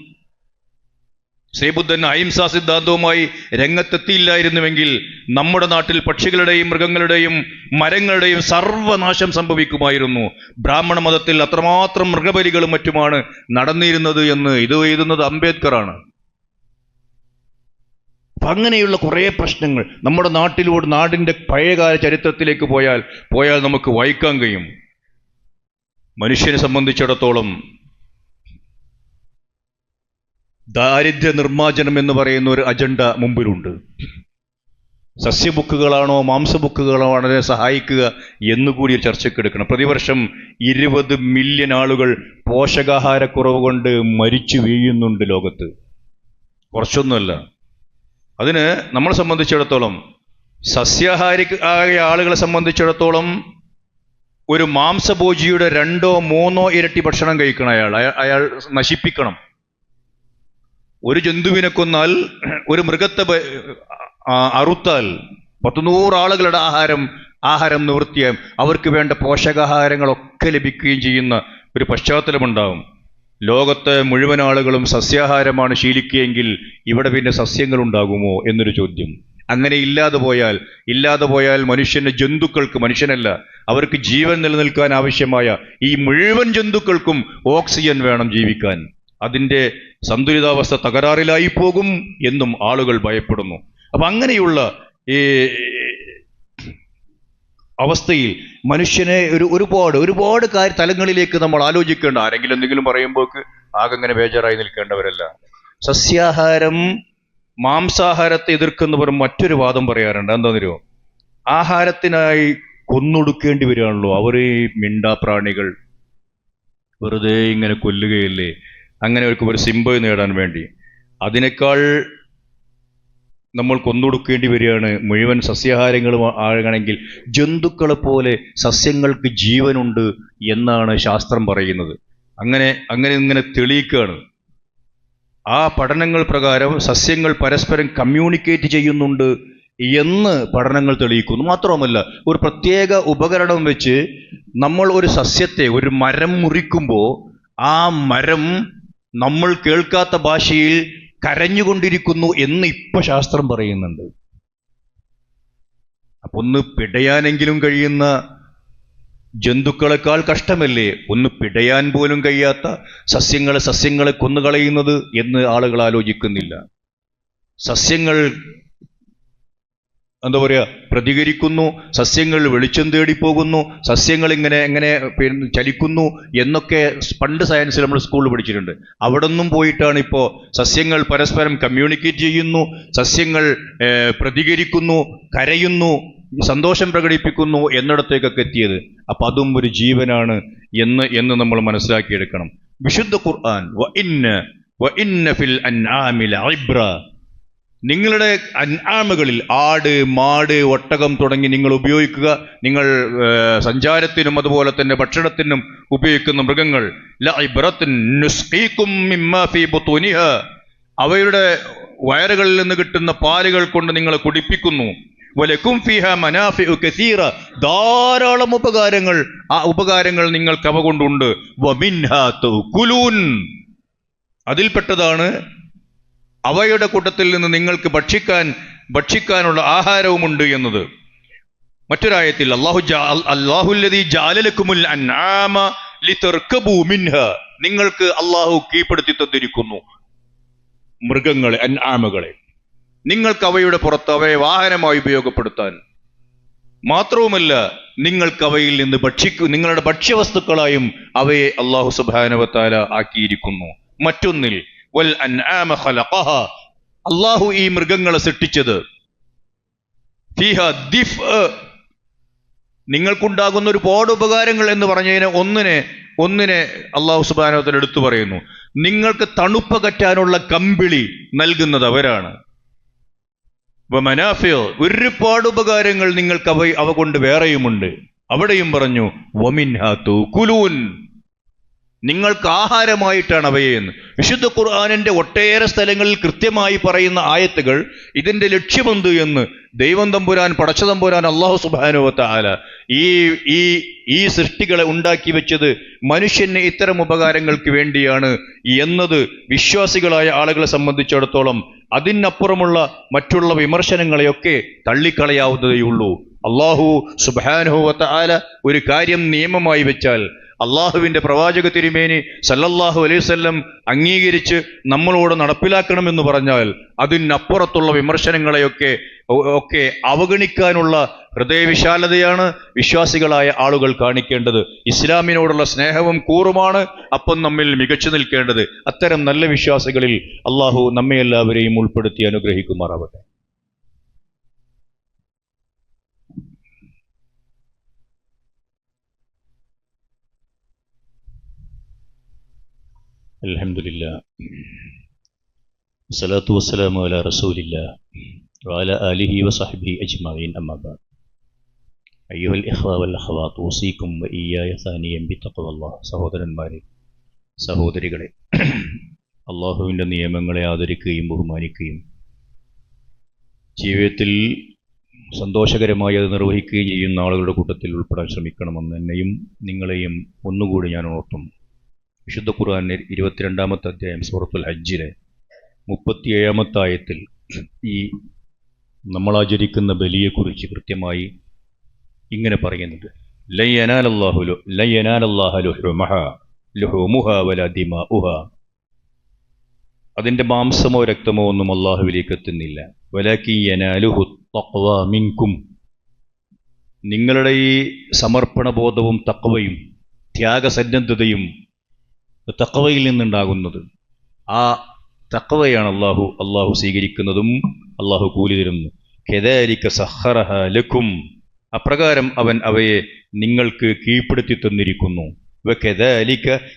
ശ്രീബുദ്ധൻ അഹിംസാ സിദ്ധാന്തവുമായി രംഗത്തെത്തിയില്ലായിരുന്നുവെങ്കിൽ നമ്മുടെ നാട്ടിൽ പക്ഷികളുടെയും മൃഗങ്ങളുടെയും മരങ്ങളുടെയും സർവനാശം സംഭവിക്കുമായിരുന്നു. ബ്രാഹ്മണ മതത്തിൽ അത്രമാത്രം മൃഗബലികളും മറ്റുമാണ് നടന്നിരുന്നത് എന്ന് ഇത് എഴുതുന്നത് അംബേദ്കറാണ്. അങ്ങനെയുള്ള കുറേ പ്രശ്നങ്ങൾ നമ്മുടെ നാടിന്റെ പഴയകാല ചരിത്രത്തിലേക്ക് പോയാൽ നമുക്ക് വായിക്കാൻ കഴിയും. മനുഷ്യനെ സംബന്ധിച്ചിടത്തോളം ദാരിദ്ര്യ നിർമ്മാർജ്ജനം എന്ന് പറയുന്ന ഒരു അജണ്ട മുമ്പിലുണ്ട്. സസ്യബുക്കുകളാണോ മാംസബുക്കുകളാണോ അതിനെ സഹായിക്കുക എന്നുകൂടി ഒരു ചർച്ചയ്ക്കെടുക്കണം. പ്രതിവർഷം 20 മില്യൺ ആളുകൾ പോഷകാഹാരക്കുറവ് കൊണ്ട് മരിച്ചു വീഴുന്നുണ്ട് ലോകത്ത്. കുറച്ചൊന്നുമല്ല. അതിന് നമ്മളെ സംബന്ധിച്ചിടത്തോളം, സസ്യാഹാരിയായ ആളുകളെ സംബന്ധിച്ചിടത്തോളം ഒരു മാംസഭോജിയുടെ 2-3 ഇരട്ടി ഭക്ഷണം കഴിക്കണം. അയാൾ നശിപ്പിക്കണം. ഒരു ജന്തുവിനെ കൊന്നാൽ, ഒരു മൃഗത്തെ അറുത്താൽ 100 ആളുകളുടെ ആഹാരം നിവൃത്തിയായും അവർക്ക് വേണ്ട പോഷകാഹാരങ്ങളൊക്കെ ലഭിക്കുകയും ചെയ്യുന്ന ഒരു പശ്ചാത്തലമുണ്ടാകും. ലോകത്തെ മുഴുവൻ ആളുകളും സസ്യാഹാരമാണ് ശീലിക്കുകയെങ്കിൽ ഇവിടെ പിന്നെ സസ്യങ്ങൾ ഉണ്ടാകുമോ എന്നൊരു ചോദ്യം. അങ്ങനെ ഇല്ലാതെ പോയാൽ മനുഷ്യന്റെ ജന്തുക്കൾക്ക്, മനുഷ്യനല്ല, അവർക്ക് ജീവൻ നിലനിൽക്കാൻ ആവശ്യമായ ഈ മുഴുവൻ ജന്തുക്കൾക്കും ഓക്സിജൻ വേണം ജീവിക്കാൻ. അതിൻ്റെ സന്തുലിതാവസ്ഥ തകരാറിലായി പോകും എന്നും ആളുകൾ ഭയപ്പെടുന്നു. അപ്പൊ അങ്ങനെയുള്ള ഈ അവസ്ഥയിൽ മനുഷ്യനെ ഒരുപാട് തലങ്ങളിലേക്ക് നമ്മൾ ആലോചിക്കേണ്ട. ആരെങ്കിലും എന്തെങ്കിലും പറയുമ്പോൾ ആകെ അങ്ങനെ ബേജാറായി നിൽക്കേണ്ടവരല്ല. സസ്യാഹാരം മാംസാഹാരത്തെ എതിർക്കുന്നവർ മറ്റൊരു വാദം പറയാറുണ്ട്. എന്താണെന്നറിയോ? ആഹാരത്തിനായി കൊന്നൊടുക്കേണ്ടി വരികയാണല്ലോ അവർ, ഈ മിണ്ടാപ്രാണികൾ വെറുതെ ഇങ്ങനെ കൊല്ലുകയല്ലേ, അങ്ങനെ അവർക്ക് ഒരു സിംബൽ നേടാൻ വേണ്ടി. അതിനേക്കാൾ നമ്മൾ കൊന്നൊടുക്കേണ്ടി വരികയാണ്. മുഴുവൻ സസ്യാഹാരങ്ങളും ആകണമെങ്കിൽ ജന്തുക്കളെ പോലെ സസ്യങ്ങൾക്ക് ജീവനുണ്ട് എന്നാണ് ശാസ്ത്രം പറയുന്നത്. അങ്ങനെ തെളിയിക്കുകയാണ്. ആ പഠനങ്ങൾ പ്രകാരം സസ്യങ്ങൾ പരസ്പരം കമ്മ്യൂണിക്കേറ്റ് ചെയ്യുന്നുണ്ട് എന്ന് പഠനങ്ങൾ തെളിയിക്കുന്നു. മാത്രവുമല്ല, ഒരു പ്രത്യേക ഉപകരണം വെച്ച് നമ്മൾ ഒരു സസ്യത്തെ, ഒരു മരം മുറിക്കുമ്പോൾ ആ മരം നമ്മൾ കേൾക്കാത്ത ഭാഷയിൽ കരഞ്ഞുകൊണ്ടിരിക്കുന്നു എന്ന് ഇപ്പൊ ശാസ്ത്രം പറയുന്നുണ്ട്. അപ്പൊ ഒന്ന് പിടയാനെങ്കിലും കഴിയുന്ന ജന്തുക്കളെക്കാൾ കഷ്ടമല്ലേ ഒന്ന് പിടയാൻ പോലും കഴിയാത്ത സസ്യങ്ങളെ കൊന്നുകളയുന്നത് എന്ന് ആളുകൾ ആലോചിക്കുന്നില്ല. സസ്യങ്ങൾ എന്താ പറയുക, പ്രതികരിക്കുന്നു, സസ്യങ്ങൾ വെളിച്ചം തേടിപ്പോകുന്നു, സസ്യങ്ങൾ ഇങ്ങനെ ചലിക്കുന്നു എന്നൊക്കെ പണ്ട് സയൻസിൽ നമ്മൾ സ്കൂളിൽ പഠിച്ചിട്ടുണ്ട്. അവിടെ നിന്നും പോയിട്ടാണ് ഇപ്പോൾ സസ്യങ്ങൾ പരസ്പരം കമ്മ്യൂണിക്കേറ്റ് ചെയ്യുന്നു, സസ്യങ്ങൾ പ്രതികരിക്കുന്നു, കരയുന്നു, സന്തോഷം പ്രകടിപ്പിക്കുന്നു എന്നിടത്തേക്കൊക്കെ എത്തിയത്. അപ്പൊ അതും ഒരു ജീവനാണ് എന്ന് നമ്മൾ മനസ്സിലാക്കിയെടുക്കണം. വിശുദ്ധ ഖുർആൻ വ ഇന്ന ഫിൽ അൻആമി ലഇബ്ര, നിങ്ങളുടെ അൻആമുകളിൽ ആട്, മാട്, ഒട്ടകം തുടങ്ങി നിങ്ങൾ ഉപയോഗിക്കുക, നിങ്ങൾ സഞ്ചാരത്തിനും അതുപോലെ തന്നെ ഭക്ഷണത്തിനും ഉപയോഗിക്കുന്ന മൃഗങ്ങൾ, ലഇബ്റത്തുൻ നുസ്ഖീകും മിമ്മാ ഫീ ബുതൂനിഹാ, അവയുടെ വയറുകളിൽ നിന്ന് കിട്ടുന്ന പാലുകൾ കൊണ്ട് നിങ്ങളെ കുടിപ്പിക്കുന്നു. വലക്കും ഫീഹാ മനാഫിഉ കസീറ, ധാരാളം ഉപകാരങ്ങൾ, ആ ഉപകാരങ്ങൾ നിങ്ങൾക്ക് അവ കൊണ്ടുണ്ട്. വമിൻഹാ തഅകുലൂൻ, അതിൽപ്പെട്ടതാണ് അവയുടെ കൂട്ടത്തിൽ നിന്ന് നിങ്ങൾക്ക് ഭക്ഷിക്കാനുള്ള ആഹാരവുമുണ്ട് എന്നത്. മറ്റൊരായത്തിൽ അല്ലാഹുല്ലദീ ജഅല ലക്കുമുൽ അൻആമ ലിതർകബൂ മിൻഹാ, നിങ്ങൾക്ക് അല്ലാഹു കീഴ്പ്പെടുത്തി തന്നിരിക്കുന്നു മൃഗങ്ങളെ, അൻആമുകളെ, നിങ്ങൾക്ക് അവയുടെ പുറത്ത് അവയെ വാഹനമായി ഉപയോഗപ്പെടുത്താൻ. മാത്രവുമല്ല, നിങ്ങൾക്ക് അവയിൽ നിന്ന് നിങ്ങളുടെ ഭക്ഷ്യവസ്തുക്കളായും അവയെ അല്ലാഹു സുബ്ഹാനഹു വ തആല ആക്കിയിരിക്കുന്നു. മറ്റൊന്നിൽ വൽ അൻആമ ഖലഖഹ, അല്ലാഹു ഈ മൃഗങ്ങളെ സൃഷ്ടിച്ചത്, ഫീഹാ ദിഫ്അ, നിങ്ങൾക്കുണ്ടാകുന്ന ഒരുപാട് ഉപകാരങ്ങൾ എന്ന് പറഞ്ഞതിന് ഒന്നിനെ അല്ലാഹു സുബ്ഹാനഹു വ തആല എടുത്തു പറയുന്നു. നിങ്ങൾക്ക് തണുപ്പകറ്റാനുള്ള കമ്പിളി നൽകുന്നത് അവരാണ്. വമനാഫിഉ, ഒരുപാട് ഉപകാരങ്ങൾ നിങ്ങൾക്ക് അവ കൊണ്ട് വേറെയുമുണ്ട്. അവിടെയും പറഞ്ഞു വമിൻഹാ തഅകുലൂൻ, നിങ്ങൾക്ക് ആഹാരമായിട്ടാണ് അവയെ എന്ന്. വിശുദ്ധ ഖുർആനിന്റെ ഒട്ടേറെ സ്ഥലങ്ങളിൽ കൃത്യമായി പറയുന്ന ആയത്തുകൾ ഇതിന്റെ ലക്ഷ്യമെന്ത് എന്ന് ദൈവം തമ്പുരാൻ, പടച്ച തമ്പുരാൻ അല്ലാഹു സുബ്ഹാനഹു വ തആല ഈ സൃഷ്ടികളെ ഉണ്ടാക്കി വെച്ചത് മനുഷ്യന് ഇത്തരം ഉപകാരങ്ങൾക്ക് വേണ്ടിയാണ് എന്നത് വിശ്വാസികളായ ആളുകളെ സംബന്ധിച്ചിടത്തോളം അതിനപ്പുറമുള്ള മറ്റുള്ള വിമർശനങ്ങളെയൊക്കെ തള്ളിക്കളയാവുന്നതേയുള്ളൂ. അല്ലാഹു സുബ്ഹാനഹു വ തആല ഒരു കാര്യം നിയമമായി വെച്ചാൽ അള്ളാഹുവിന്റെ പ്രവാചക തിരുമേനി സല്ലല്ലാഹു അലൈഹി വസല്ലം അംഗീകരിച്ച് നമ്മളോട് നടപ്പിലാക്കണമെന്ന് പറഞ്ഞാൽ അതിനപ്പുറത്തുള്ള വിമർശനങ്ങളെയൊക്കെ അവഗണിക്കാനുള്ള ഹൃദയവിശാലതയാണ് വിശ്വാസികളായ ആളുകൾ കാണിക്കേണ്ടത്. ഇസ്ലാമിനോടുള്ള സ്നേഹവും കൂറുമാണ് അപ്പം നമ്മിൽ മികച്ചു നിൽക്കേണ്ടത്. അത്തരം നല്ല വിശ്വാസികളിൽ അള്ളാഹു നമ്മെ എല്ലാവരെയും ഉൾപ്പെടുത്തി അനുഗ്രഹിക്കുമാറാവട്ടെ. അൽഹംദുലില്ലാഹ് വസ്സലാത്തു വസ്സലാമു അലാ റസൂലില്ലാഹ് വഅലാ ആലിഹി വസഹ്ബിഹി അജ്മഈൻ, അമ്മാ ബഅദ്. അയ്യുഹൽ ഇഖ്വാ വൽ അഖ്വാത്ത് ഉസീകും വഇയ്യായ സാനിയൻ ബിത്തഖ്വല്ലാഹ്. സഹോദരന്മാരെ, സഹോദരികളെ, അള്ളാഹുവിൻ്റെ നിയമങ്ങളെ ആദരിക്കുകയും ബഹുമാനിക്കുകയും ജീവിതത്തിൽ സന്തോഷകരമായി അത് നിർവഹിക്കുകയും ചെയ്യുന്ന ആളുകളുടെ കൂട്ടത്തിൽ ഉൾപ്പെടാൻ ശ്രമിക്കണമെന്ന് എന്നെയും നിങ്ങളെയും ഒന്നുകൂടി ഞാൻ ഉണർത്തുന്നു. വിശുദ്ധ ഖുർആനിൽ 22-ാമത്തെ അധ്യായം സൂറത്തുൽ ഹജ്ജിലെ 37-ാമത്തെ ആയത്തിൽ ഈ നമ്മളാചരിക്കുന്ന ബലിയെക്കുറിച്ച് കൃത്യമായി ഇങ്ങനെ പറയുന്നുണ്ട്. അതിൻ്റെ മാംസമോ രക്തമോ ഒന്നും അള്ളാഹുവിലേക്ക് എത്തുന്നില്ല. വലാകിൻ യനാലുഹു തഖ്വ മിൻകും, നിങ്ങളുടെ ഈ സമർപ്പണബോധവും തഖ്വയും ത്യാഗസന്നദ്ധതയും തഖ്വയിൽ നിന്നുണ്ടാകുന്നത്. ആ തഖ്വയാണ് അള്ളാഹു സ്വീകരിക്കുന്നതും അള്ളാഹു കൂലി തരുന്നു. കദാലിക സഖറഹ ലക്കും, അപ്രകാരം അവൻ അവയെ നിങ്ങൾക്ക് കീഴ്പ്പെടുത്തി തന്നിരിക്കുന്നു.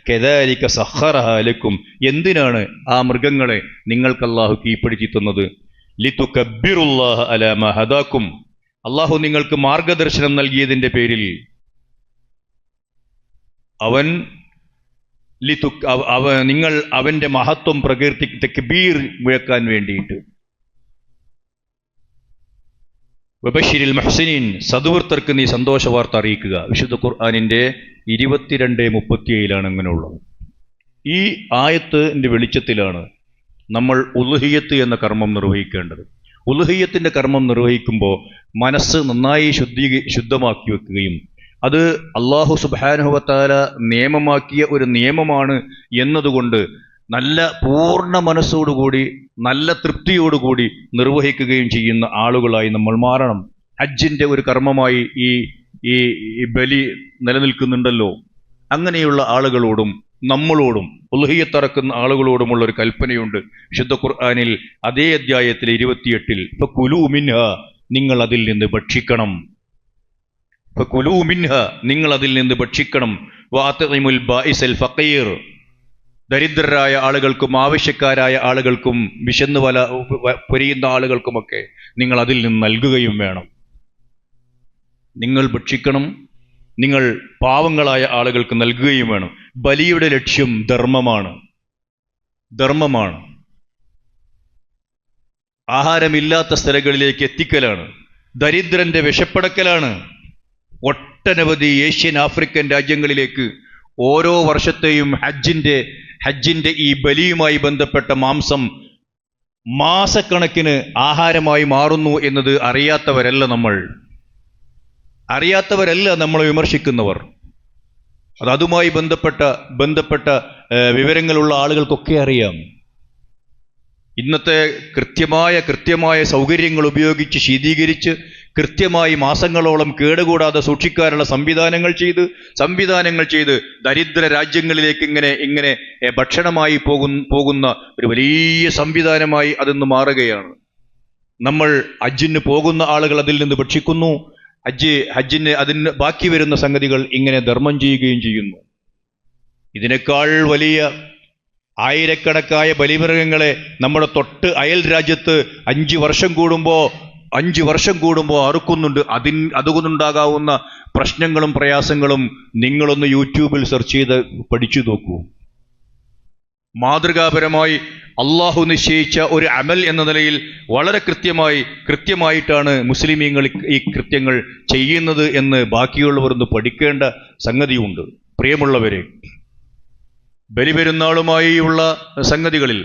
കദാലിക സഖറഹ ലക്കും, എന്തിനാണ് ആ മൃഗങ്ങളെ നിങ്ങൾക്ക് അള്ളാഹു കീഴ്പ്പെടുത്തി തന്നത്? ലിതുകബ്ബിറുല്ലാഹ അലാ മാ ഹദാക്കും, അള്ളാഹു നിങ്ങൾക്ക് മാർഗദർശനം നൽകിയതിൻ്റെ പേരിൽ നിങ്ങൾ അവന്റെ മഹത്വം പ്രകീർത്തി തക്ബീർ മുഴക്കാൻ വേണ്ടിയിട്ട്. വബശിരിൽ മുഹ്സിനീൻ, സദ്വൃത്തർക്ക് നീ സന്തോഷ വാർത്ത അറിയിക്കുക. വിശുദ്ധ ഖുർആനിന്റെ 22:37 അങ്ങനെയുള്ളത്. ഈ ആയത്തിന്റെ വെളിച്ചത്തിലാണ് നമ്മൾ ഉളുഹിയ്യത്ത് എന്ന കർമ്മം നിർവഹിക്കേണ്ടത്. ഉളുഹിയ്യത്തിന്റെ കർമ്മം നിർവഹിക്കുമ്പോൾ മനസ്സ് നന്നായി ശുദ്ധമാക്കി വെക്കുകയും അത് അള്ളാഹു സുബ്ഹാനഹു വ തആല നിയമമാക്കിയ ഒരു നിയമമാണ് എന്നതുകൊണ്ട് നല്ല പൂർണ്ണ മനസ്സോടുകൂടി നല്ല തൃപ്തിയോടുകൂടി നിർവഹിക്കുകയും ചെയ്യുന്ന ആളുകളായി നമ്മൾ മാറണം. ഹജ്ജിന്റെ ഒരു കർമ്മമായി ഈ ബലി നിലനിൽക്കുന്നുണ്ടല്ലോ. അങ്ങനെയുള്ള ആളുകളോടും നമ്മളോടും ഉളുഹിയ്യത്തറക്കുന്ന ആളുകളോടുമുള്ള ഒരു കൽപ്പനയുണ്ട് വിശുദ്ധ ഖുർആനിൽ. അതേ അധ്യായത്തിൽ 28-ൽ ഫകുലൂ മിൻഹാ, നിങ്ങൾ അതിൽ നിന്ന് ഭക്ഷിക്കണം. ഫകുലൂ മിൻഹാ, നിങ്ങൾ അതിൽ നിന്ന് ഭക്ഷിക്കണം. വഅത്ഇമുൽ ബാഇസൽ ഫഖീർ, ദരിദ്രരായ ആളുകൾക്കും ആവശ്യക്കാരായ ആളുകൾക്കും വിശന്ന് പൊരിയുന്ന ആളുകൾക്കുമൊക്കെ നിങ്ങൾ അതിൽ നിന്ന് നൽകുകയും വേണം. നിങ്ങൾ ഭക്ഷിക്കണം, നിങ്ങൾ പാവങ്ങളായ ആളുകൾക്ക് നൽകുകയും വേണം. ബലിയുടെ ലക്ഷ്യം ധർമ്മമാണ്. ആഹാരമില്ലാത്ത സ്ഥലങ്ങളിലേക്ക് എത്തിക്കലാണ്. ദരിദ്രന്റെ വിശപ്പടക്കലാണ്. ഒട്ടനവധി ഏഷ്യൻ ആഫ്രിക്കൻ രാജ്യങ്ങളിലേക്ക് ഓരോ വർഷത്തെയും ഹജ്ജിന്റെ ഈ ബലിയുമായി ബന്ധപ്പെട്ട മാംസം മാസക്കണക്കിന് ആഹാരമായി മാറുന്നു എന്നത് അറിയാത്തവരല്ല നമ്മൾ വിമർശിക്കുന്നവർ. അതുമായി ബന്ധപ്പെട്ട വിവരങ്ങളുള്ള ആളുകൾക്കൊക്കെ അറിയാം. ഇന്നത്തെ കൃത്യമായ സൗകര്യങ്ങൾ ഉപയോഗിച്ച് ശീതീകരിച്ച് കൃത്യമായി മാസങ്ങളോളം കേടുകൂടാതെ സൂക്ഷിക്കാനുള്ള സംവിധാനങ്ങൾ ചെയ്ത് ദരിദ്ര രാജ്യങ്ങളിലേക്ക് ഇങ്ങനെ ഭക്ഷണമായി പോകുന്ന ഒരു വലിയ സംവിധാനമായി അതൊന്ന് മാറുകയാണ്. നമ്മൾ ഹജ്ജിന് പോകുന്ന ആളുകൾ അതിൽ നിന്ന് ഭക്ഷിക്കുന്നു. ഹജ്ജിന് അതിന് ബാക്കി വരുന്ന സംഗതികൾ ഇങ്ങനെ ധർമ്മം ചെയ്യുകയും ചെയ്യുന്നു. ഇതിനേക്കാൾ വലിയ ആയിരക്കണക്കായ ബലിമൃഗങ്ങളെ നമ്മുടെ തൊട്ട് അയൽ രാജ്യത്ത് 5 വർഷം കൂടുമ്പോൾ അറുക്കുന്നുണ്ട്. അതുകൊണ്ടുണ്ടാകാവുന്ന പ്രശ്നങ്ങളും പ്രയാസങ്ങളും നിങ്ങളൊന്ന് യൂട്യൂബിൽ സെർച്ച് ചെയ്ത് പഠിച്ചു നോക്കൂ. മാതൃകാപരമായി അള്ളാഹു നിശ്ചയിച്ച ഒരു അമൽ എന്ന നിലയിൽ വളരെ കൃത്യമായിട്ടാണ് മുസ്ലിമീങ്ങൾ ഈ കൃത്യങ്ങൾ ചെയ്യുന്നത് എന്ന് ബാക്കിയുള്ളവർ ഒന്ന് പഠിക്കേണ്ട സംഗതിയുണ്ട്. പ്രിയമുള്ളവരെ, ബലിപെരുന്നാളുമായുള്ള സംഗതികളിൽ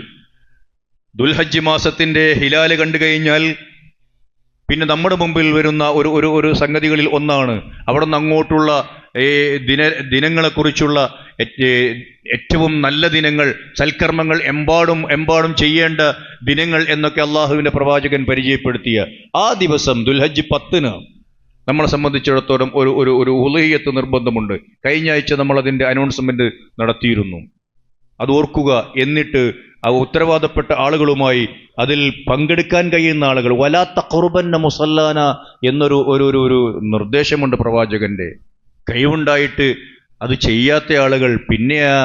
ദുൽഹജ്ജ് മാസത്തിന്റെ ഹിലാല് കണ്ടു കഴിഞ്ഞാൽ പിന്നെ നമ്മുടെ മുമ്പിൽ വരുന്ന ഒരു സംഗതികളിൽ ഒന്നാണ് അവിടെ നിന്ന് അങ്ങോട്ടുള്ള ദിനങ്ങളെക്കുറിച്ചുള്ള ഏറ്റവും നല്ല ദിനങ്ങൾ, സൽക്കർമ്മങ്ങൾ എമ്പാടും ചെയ്യേണ്ട ദിനങ്ങൾ എന്നൊക്കെ അള്ളാഹുവിന്റെ പ്രവാചകൻ പരിചയപ്പെടുത്തിയ ആ ദിവസം ദുൽഹജ്ജ് 10-ന് നമ്മളെ സംബന്ധിച്ചിടത്തോളം ഒരു ഉളുഹിയ്യത്ത് നിർബന്ധമുണ്ട്. കഴിഞ്ഞ ആഴ്ച നമ്മൾ അതിന്റെ അനൗൺസ്മെന്റ് നടത്തിയിരുന്നു. അത് ഓർക്കുക. എന്നിട്ട് ആ ഉത്തരവാദപ്പെട്ട ആളുകളുമായി അതിൽ പങ്കെടുക്കാൻ കഴിയുന്ന ആളുകൾ വലാ തഖറുബന്ന മുസല്ലാന എന്നൊരു നിർദ്ദേശമുണ്ട് പ്രവാചകന്റെ. കഴിവുണ്ടായിട്ട് അത് ചെയ്യാത്ത ആളുകൾ പിന്നെ ആ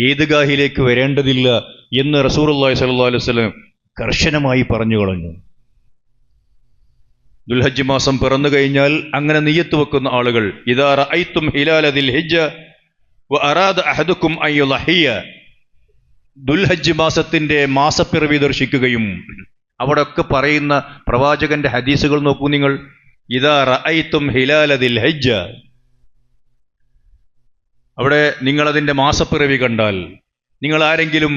ഈദ്ഗാഹിലേക്ക് വരേണ്ടതില്ല എന്ന് റസൂലുള്ളാഹി സ്വല്ലല്ലാഹു അലൈഹി വസല്ലം കർശനമായി പറഞ്ഞു കളഞ്ഞു. ദുൽഹജ്ജ് മാസം പിറന്നു കഴിഞ്ഞാൽ അങ്ങനെ നിയ്യത്ത് വെക്കുന്ന ആളുകൾ ഇദാ റഅയ്തും ഹിലാല ദിൽ ഹിജ്ജ വ അറാദ അഹദുക്കും അൻ യുളഹിയ, ദുൽഹജ്ജ് മാസത്തിന്റെ മാസപ്പിറവി ദർശിക്കുകയും അവിടെ ഒക്കെ പറയുന്ന പ്രവാചകന്റെ ഹദീസുകൾ നോക്കൂ നിങ്ങൾ. ഇദാ റഅയ്തും ഹിലാല ദിൽ ഹിജ്ജ, അവിടെ നിങ്ങളതിൻ്റെ മാസപ്പിറവി കണ്ടാൽ, നിങ്ങൾ ആരെങ്കിലും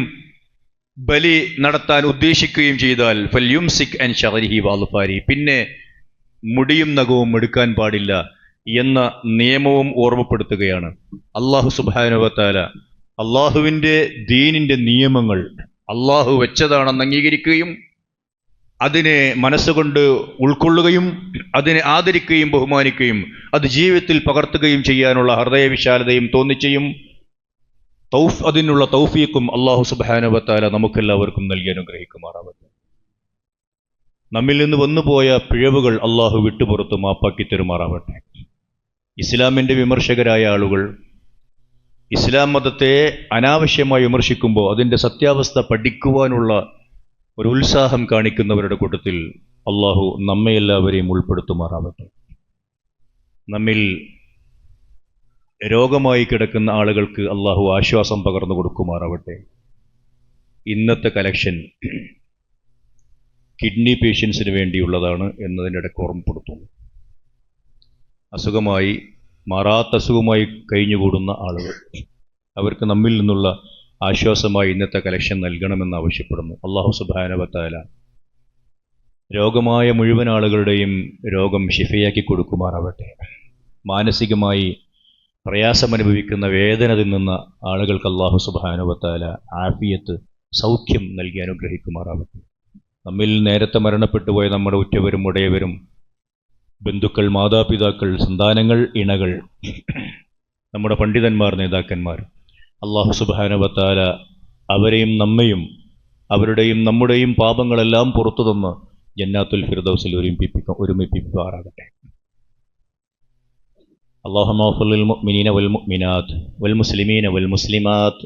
ബലി നടത്താൻ ഉദ്ദേശിക്കുകയും ചെയ്താൽ ഫൽയുംസിക് അൻ ശഅരിഹി വഅദ്ഫാരി, പിന്നെ മുടിയും നഖവും എടുക്കാൻ പാടില്ല എന്ന നിയമവും ഓർമ്മപ്പെടുത്തുകയാണ്. അല്ലാഹു സുബ്ഹാനഹു വ തആല അള്ളാഹുവിൻ്റെ ദീനിൻ്റെ നിയമങ്ങൾ അള്ളാഹു വെച്ചതാണെന്ന് അംഗീകരിക്കുകയും അതിനെ മനസ്സുകൊണ്ട് ഉൾക്കൊള്ളുകയും അതിനെ ആദരിക്കുകയും ബഹുമാനിക്കുകയും അത് ജീവിതത്തിൽ പകർത്തുകയും ചെയ്യാനുള്ള ഹൃദയവിശാലതയും തോന്നിച്ചയും അതിനുള്ള തൗഫീഖും അല്ലാഹു സുബ്ഹാനഹു വ തആല നമുക്കെല്ലാവർക്കും നൽകി അനുഗ്രഹിക്കുമാറാവട്ടെ. നമ്മിൽ നിന്ന് വന്നുപോയ പിഴവുകൾ അള്ളാഹു വിട്ടുപുറത്ത് മാപ്പാക്കി തരുമാറാവട്ടെ. ഇസ്ലാമിൻ്റെ വിമർശകരായ ആളുകൾ ഇസ്ലാം മതത്തെ അനാവശ്യമായി വിമർശിക്കുമ്പോൾ അതിൻ്റെ സത്യാവസ്ഥ പഠിക്കുവാനുള്ള ഒരു ഉത്സാഹം കാണിക്കുന്നവരുടെ കൂട്ടത്തിൽ അള്ളാഹു നമ്മെല്ലാവരെയും ഉൾപ്പെടുത്തുമാറാവട്ടെ. നമ്മിൽ രോഗമായി കിടക്കുന്ന ആളുകൾക്ക് അള്ളാഹു ആശ്വാസം പകർന്നു കൊടുക്കുമാറാവട്ടെ. ഇന്നത്തെ കലക്ഷൻ കിഡ്നി പേഷ്യൻസിന് വേണ്ടിയുള്ളതാണ് എന്നതിനിടയ്ക്ക് ഓർമ്മപ്പെടുത്തുന്നു. അസുഖമായി മാറാത്ത അസുഖമായി കഴിഞ്ഞുകൂടുന്ന ആളുകൾ, അവർക്ക് നമ്മിൽ നിന്നുള്ള ആശ്വാസമായി ഇന്നത്തെ കലക്ഷൻ നൽകണമെന്ന് ആവശ്യപ്പെടുന്നു. അല്ലാഹു സുബ്ഹാനഹു വ തആല രോഗമായ മുഴുവൻ ആളുകളുടെയും രോഗം ശിഫയാക്കി കൊടുക്കുമാറാവട്ടെ. മാനസികമായി പ്രയാസമനുഭവിക്കുന്ന വേദന തിന്നുന്ന ആളുകൾക്ക് അല്ലാഹു സുബ്ഹാനഹു വ തആല ആഫിയത്ത്, സൗഖ്യം നൽകി അനുഗ്രഹിക്കുമാറാവട്ടെ. നമ്മിൽ നേരത്തെ മരണപ്പെട്ടു പോയ നമ്മുടെ ഉറ്റവരും ഉടയവരും, ബന്ധുക്കൾ, മാതാപിതാക്കൾ, സന്താനങ്ങൾ, ഇണകൾ, നമ്മുടെ പണ്ഡിതന്മാർ, നേതാക്കന്മാർ, അല്ലാഹു സുബ്ഹാനഹു വ തആല അവരെയും നമ്മയും അവരുടെയും നമ്മുടെയും പാപങ്ങളെല്ലാം പുറത്തു തന്ന് ജന്നാത്തുൽ ഫിർദൗസിൽ ഒരുമിപ്പിക്കുമാറാകട്ടെ. അല്ലാഹുമ്മ ഗ്ഫിർ ലിൽ മുഅ്മിനീന വൽ മുഅ്മിനാത്ത് വൽ മുസ്ലിമീന വൽ മുസ്ലിമാത്ത്